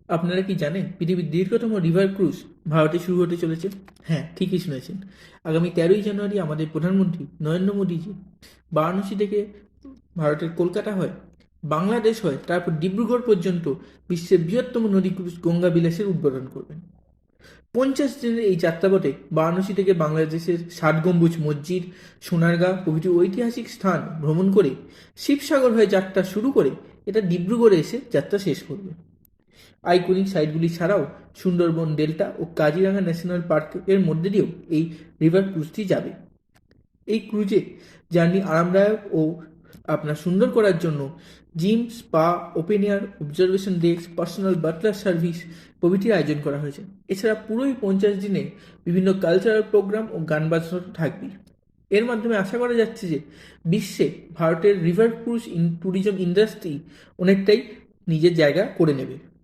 আপনারা কি জানেন পৃথিবীর দীর্ঘতম রিভার ক্রুজ ভারতে শুরু হতে চলেছে? হ্যাঁ, ঠিকই শুনেছেন। আগামী 13ই জানুয়ারি আমাদের প্রধানমন্ত্রী নরেন্দ্র মোদীজি বারাণসী থেকে ভারতের কলকাতা হয়, বাংলাদেশ হয়, তারপর ডিব্রুগড় পর্যন্ত বিশ্বের বৃহত্তম নদী ক্রুজ গঙ্গা বিলাসের উদ্বোধন করবেন। 50 দিনের এই যাত্রাপথে বারাণসী থেকে বাংলাদেশের ষাট গম্বুজ মসজিদ, সোনারগাঁ প্রভৃতি ঐতিহাসিক স্থান ভ্রমণ করে শিবসাগর হয়ে যাত্রা শুরু করে এটা ডিব্রুগড়ে এসে যাত্রা শেষ করবে। আইকনিক সাইটগুলি ছাড়াও সুন্দরবন ডেল্টা ও কাজিরাঙা ন্যাশনাল পার্কের মধ্যে দিয়েও এই রিভার ক্রুজটি যাবে। এই ক্রুজে জার্নি আরামদায়ক ও আপনার সুন্দর করার জন্য gym, spa, open air observation desk, personal butler service প্রভৃতির আয়োজন করা হয়েছে। এছাড়া পুরোই 50 দিনে বিভিন্ন কালচারাল প্রোগ্রাম ও গান বাজনা থাকবে। এর মাধ্যমে আশা করা যাচ্ছে যে বিশ্বে ভারতের রিভার ক্রুজ ট্যুরিজম ইন্ডাস্ট্রি অনেকটাই নিজের জায়গা করে নেবে।